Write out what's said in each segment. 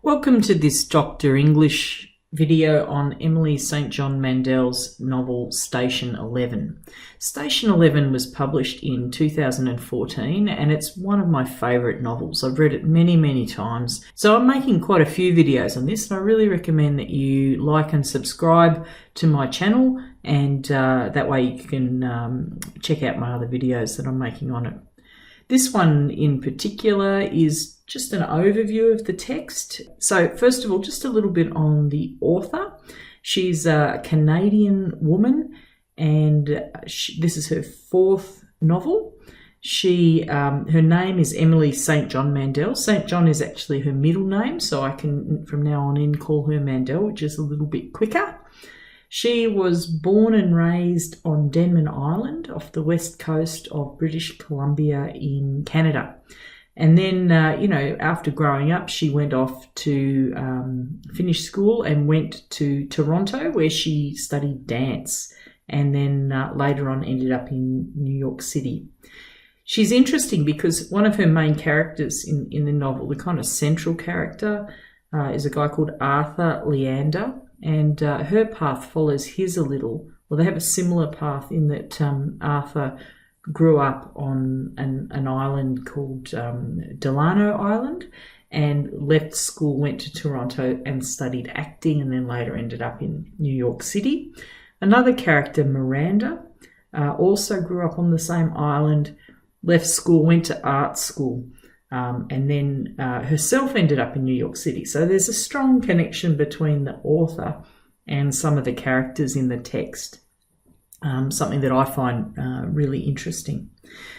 Welcome to this Dr. English video on Emily St. John Mandel's novel Station 11. Station 11 was published in 2014 and it's one of my favourite novels. I've read it many times. So I'm making quite a few videos on this and I really recommend that you like and subscribe to my channel, and that way you can check out my other videos that I'm making on it. This one in particular is just an overview of the text. So first of all, just a little bit on the author. She's a Canadian woman and this is her fourth novel. Her name is Emily St. John Mandel. St. John is actually her middle name, so I can from now on in call her Mandel, which is a little bit quicker. She was born and raised on Denman Island off the west coast of British Columbia in Canada. And then, after growing up, she went off to finish school and went to Toronto, where she studied dance, and then later on ended up in New York City. She's interesting because one of her main characters in the novel, the kind of central character, is a guy called Arthur Leander. And her path follows his a little. Well, they have a similar path in that Arthur grew up on an island called Delano Island and left school, went to Toronto and studied acting, and then later ended up in New York City. Another character, Miranda, also grew up on the same island, left school, went to art school, and then herself ended up in New York City. So there's a strong connection between the author and some of the characters in the text, something that I find really interesting.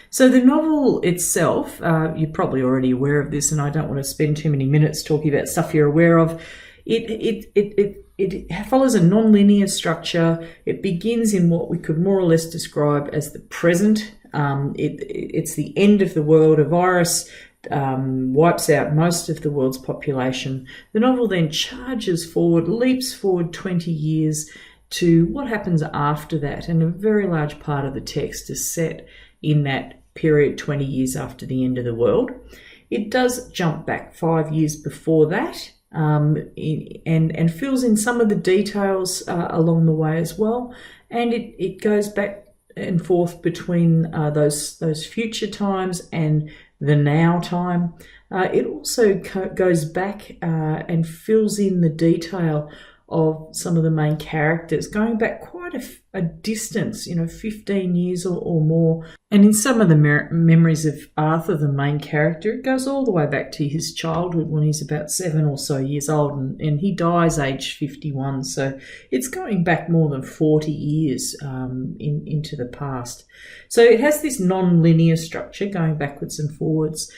So the novel itself, you're probably already aware of this, and I don't want to spend too many minutes talking about stuff you're aware of. It follows a nonlinear structure. It begins in what we could more or less describe as the present. It's the end of the world. A virus wipes out most of the world's population. The novel then charges forward, leaps forward 20 years to what happens after that, and a very large part of the text is set in that period 20 years after the end of the world. It does jump back 5 years before that, and fills in some of the details along the way as well, and it goes back and forth between those future times and the now time. It also goes back and fills in the detail of some of the main characters, going back quite a distance, 15 years or more. And in some of the memories of Arthur, the main character, it goes all the way back to his childhood when he's about 7 or so years old, and he dies age 51. So it's going back more than 40 years into the past. So it has this non-linear structure going backwards and forwards.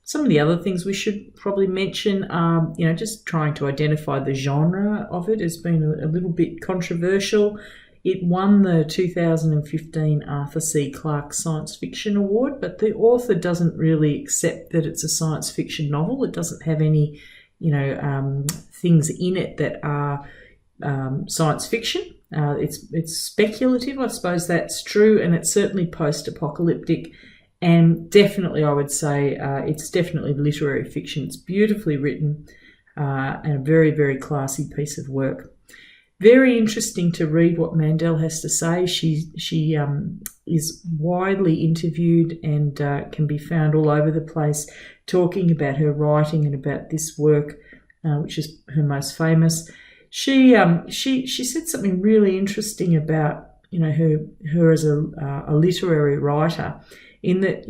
Some of the other things we should probably mention are, just trying to identify the genre of it has been a little bit controversial. It won the 2015 Arthur C. Clarke Science Fiction Award, but the author doesn't really accept that it's a science fiction novel. It doesn't have any, things in it that are science fiction. It's speculative, I suppose that's true, and it's certainly post-apocalyptic. And definitely, I would say, it's definitely literary fiction. It's beautifully written and a very classy piece of work. Very interesting to read what Mandel has to say. She is widely interviewed and can be found all over the place talking about her writing and about this work, which is her most famous. She said something really interesting about her as a literary writer, in that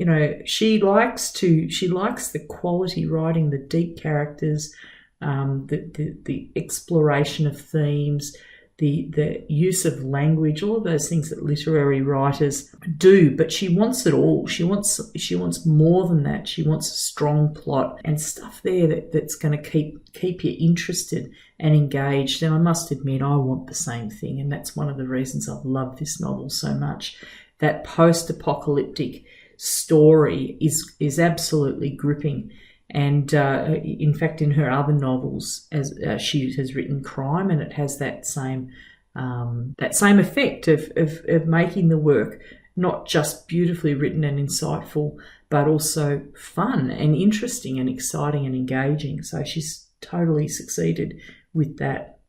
she likes the quality writing, the deep characters, the exploration of themes, the use of language, all of those things that literary writers do. But she wants it all. She wants more than that. She wants a strong plot and stuff there that's going to keep you interested and engaged. And I must admit, I want the same thing, and that's one of the reasons I've loved this novel so much. That post-apocalyptic story is absolutely gripping, and in fact in her other novels, as she has written crime, and it has that same effect of making the work not just beautifully written and insightful, but also fun and interesting and exciting and engaging. So she's totally succeeded with that.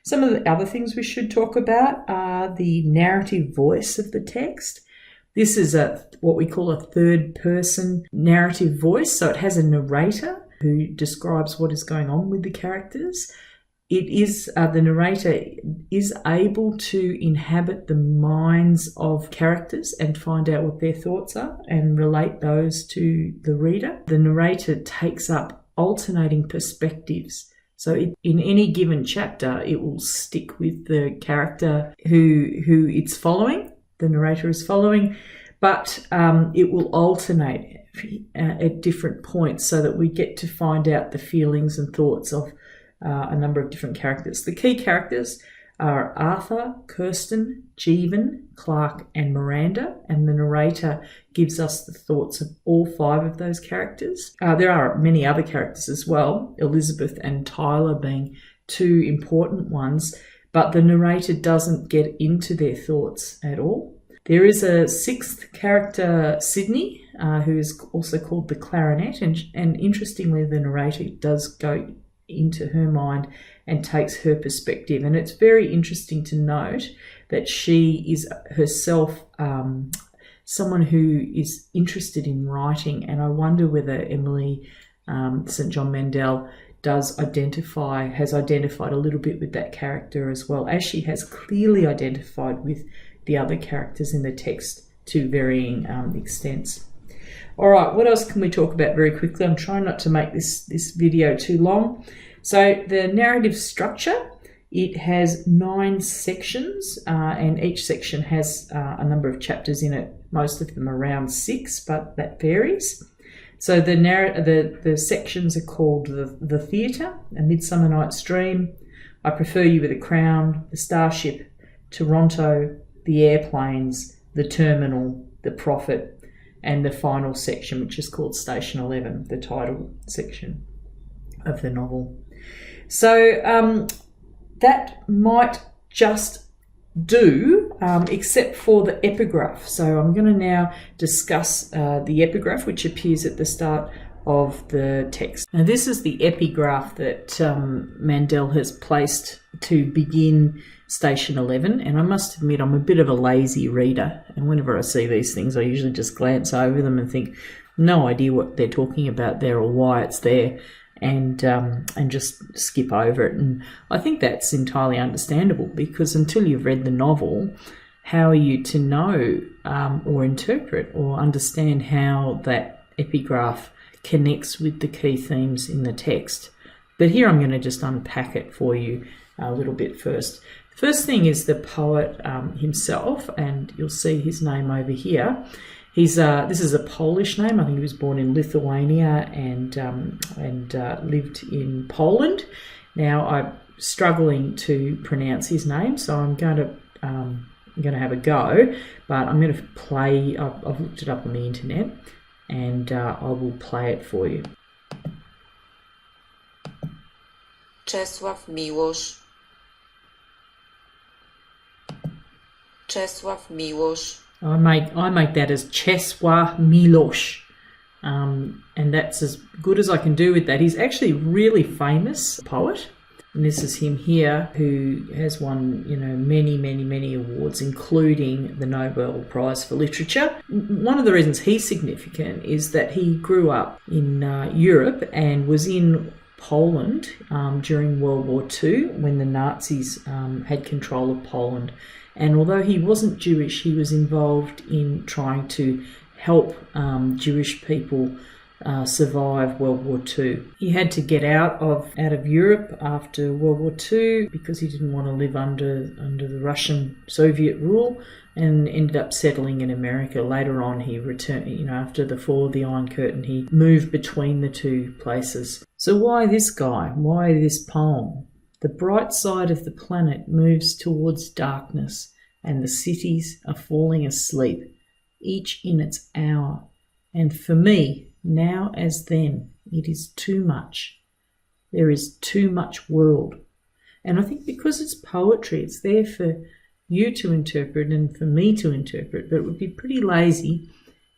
Some of the other things we should talk about are the narrative voice of the text. This is what we call a third-person narrative voice. So it has a narrator who describes what is going on with the characters. It is the narrator is able to inhabit the minds of characters and find out what their thoughts are and relate those to the reader. The narrator takes up alternating perspectives. So in any given chapter, it will stick with the character who it's following, the narrator is following, but it will alternate at different points so that we get to find out the feelings and thoughts of a number of different characters. The key characters are Arthur, Kirsten, Jeevan, Clark, and Miranda, and the narrator gives us the thoughts of all 5 of those characters. There are many other characters as well, Elizabeth and Tyler being 2 important ones, but the narrator doesn't get into their thoughts at all. There is a 6th character, Sydney, who is also called the clarinet, and interestingly, the narrator does go into her mind and takes her perspective. And it's very interesting to note that she is herself someone who is interested in writing, and I wonder whether Emily St. John Mandel has identified a little bit with that character as well, as she has clearly identified with the other characters in the text to varying extents. All right, what else can we talk about very quickly? I'm trying not to make this video too long. So the narrative structure, it has 9 sections, and each section has a number of chapters in it, most of them around 6, but that varies. So the sections are called the Theatre, A Midsummer Night's Dream, I Prefer You with a Crown, The Starship, Toronto, The Airplanes, The Terminal, The Prophet, and the final section, which is called Station 11, the title section of the novel. So that might just do, except for the epigraph. So I'm going to now discuss the epigraph, which appears at the start of the text. Now this is the epigraph that Mandel has placed to begin Station 11, and I must admit I'm a bit of a lazy reader, and whenever I see these things I usually just glance over them and think no idea what they're talking about there or why it's there, and just skip over it. And I think that's entirely understandable, because until you've read the novel, how are you to know or interpret or understand how that epigraph connects with the key themes in the text? But here I'm going to just unpack it for you a little bit first. First thing is the poet himself, and you'll see his name over here. This is a Polish name. I think he was born in Lithuania and lived in Poland. Now I'm struggling to pronounce his name, so I'm going to have a go. But I'm going to play. I've looked it up on the internet, and I will play it for you. Czesław Miłosz. Czesław Miłosz. I make that as Czesław Miłosz, and that's as good as I can do with that. He's actually a really famous poet, and this is him here, who has won many awards, including the Nobel Prize for Literature. One of the reasons he's significant is that he grew up in Europe and was in Poland during World War II, when the Nazis had control of Poland. And although he wasn't Jewish, he was involved in trying to help Jewish people survive World War II. He had to get out of Europe after World War II because he didn't want to live under the Russian Soviet rule, and ended up settling in America. Later on, he returned, after the fall of the Iron Curtain, he moved between the two places. So why this guy? Why this poem? The bright side of the planet moves towards darkness, and the cities are falling asleep, each in its hour. And for me, now as then, it is too much. There is too much world. And I think because it's poetry, it's there for you to interpret and for me to interpret, but it would be pretty lazy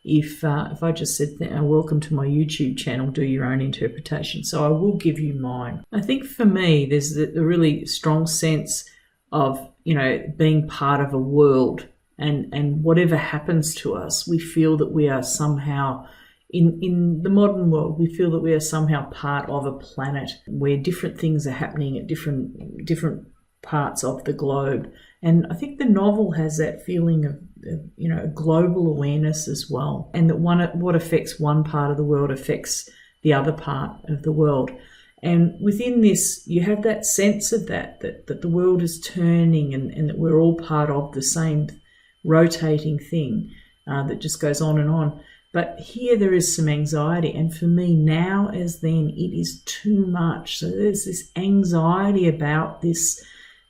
if I just said, welcome to my YouTube channel, do your own interpretation. So I will give you mine. I think for me, there's a really strong sense of, being part of a world, and whatever happens to us, we feel that we are somehow, in the modern world, we feel that we are somehow part of a planet where different things are happening at different parts of the globe. And I think the novel has that feeling of a global awareness as well, and that what affects one part of the world affects the other part of the world. And within this, you have that sense of that the world is turning, and that we're all part of the same rotating thing that just goes on and on. But here there is some anxiety, and for me, now as then, it is too much. So there's this anxiety about this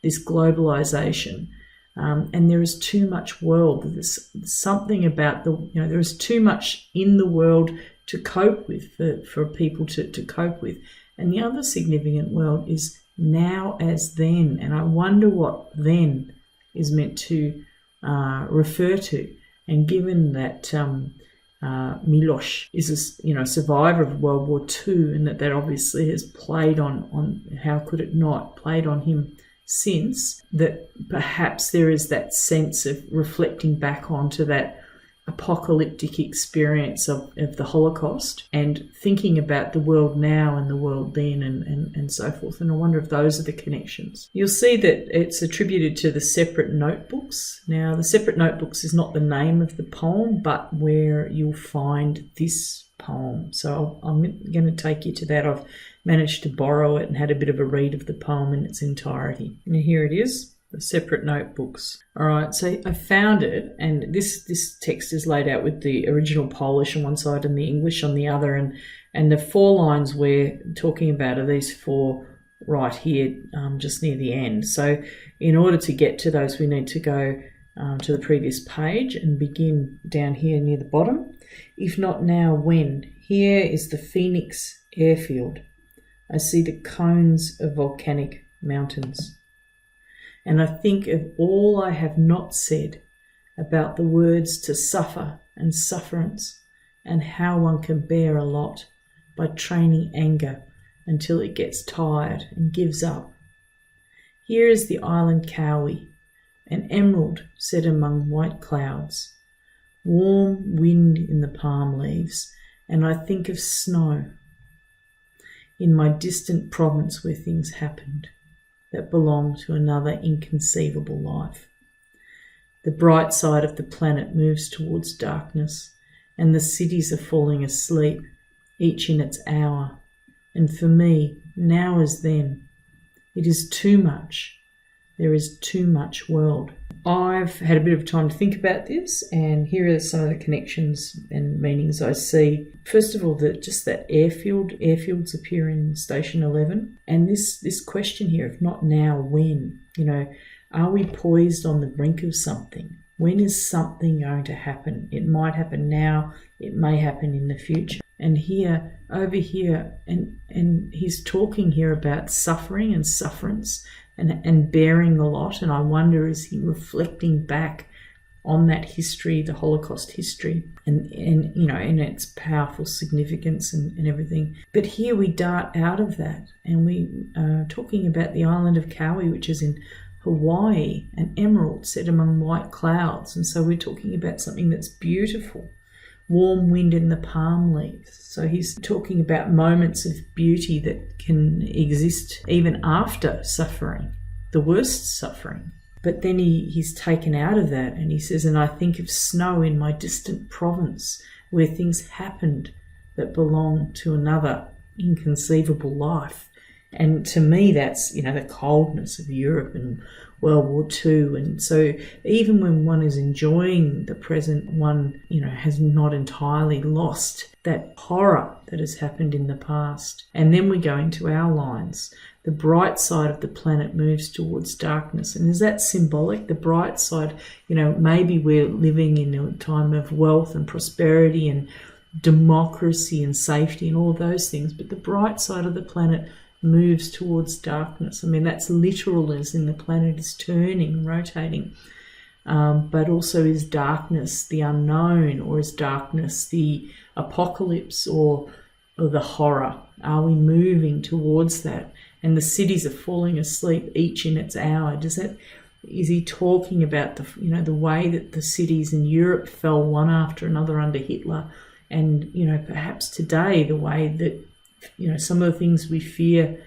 globalization, and there is too much world. There's something about there is too much in the world to cope with, for people to cope with. And the other significant world is now as then, and I wonder what then is meant to refer to. And given that Miloš is a survivor of World War II, and that obviously has played on how could it not, played on him since, that perhaps there is that sense of reflecting back onto that apocalyptic experience of the Holocaust, and thinking about the world now and the world then, and so forth. And I wonder if those are the connections. You'll see that it's attributed to the Separate Notebooks. Now, the Separate Notebooks is not the name of the poem, but where you'll find this poem. So I'm going to take you to that. I've managed to borrow it and had a bit of a read of the poem in its entirety. And here it is. The Separate Notebooks. All right, so I found it, and this text is laid out with the original Polish on one side and the English on the other, and the 4 lines we're talking about are these 4 right here, just near the end. So in order to get to those, we need to go to the previous page and begin down here near the bottom. If not now, when? Here is the Phoenix airfield. I see the cones of volcanic mountains. And I think of all I have not said about the words to suffer and sufferance, and how one can bear a lot by training anger until it gets tired and gives up. Here is the island Cowie, an emerald set among white clouds, warm wind in the palm leaves, and I think of snow in my distant province where things happened that belong to another inconceivable life. The bright side of the planet moves towards darkness, and the cities are falling asleep, each in its hour. And for me, now as then, it is too much. There is too much world. I've had a bit of time to think about this, and here are some of the connections and meanings I see. First of all, that airfields appear in Station 11, and this question here, if not now, when? Are we poised on the brink of something? When is something going to happen? It might happen now, it may happen in the future. And here, over here, and he's talking here about suffering and sufferance, and bearing a lot. And I wonder, is he reflecting back on that history, the Holocaust history, and its powerful significance and everything. But here we dart out of that, and we are talking about the island of Cowie, which is in Hawaii, an emerald set among white clouds. And so we're talking about something that's beautiful. Warm wind in the palm leaves. So he's talking about moments of beauty that can exist even after suffering, the worst suffering. But then he's taken out of that, and he says, and I think of snow in my distant province where things happened that belong to another inconceivable life. And to me, that's, the coldness of Europe and World War II. And so even when one is enjoying the present, one, has not entirely lost that horror that has happened in the past. And then we go into our lines. The bright side of the planet moves towards darkness. And is that symbolic? The bright side, maybe we're living in a time of wealth and prosperity and democracy and safety and all of those things. But the bright side of the planet moves towards darkness. I mean, that's literal, as in the planet is turning, rotating. but also is darkness the unknown, or is darkness the apocalypse, or the horror? Are we moving towards that? And the cities are falling asleep, each in its hour. Is he talking about the way that the cities in Europe fell one after another under Hitler, and perhaps today the way that some of the things we fear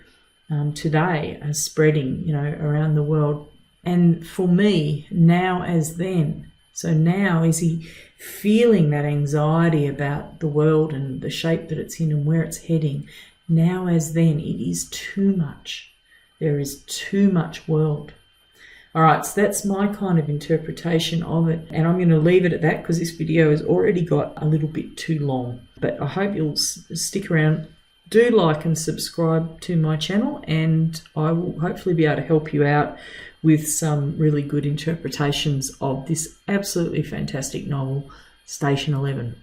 today are spreading around the world? And for me, now as then. So now, is he feeling that anxiety about the world and the shape that it's in and where it's heading? Now as then, it is too much. There is too much world. All right, so that's my kind of interpretation of it. And I'm going to leave it at that because this video has already got a little bit too long. But I hope you'll stick around. Do like and subscribe to my channel, and I will hopefully be able to help you out with some really good interpretations of this absolutely fantastic novel, Station 11.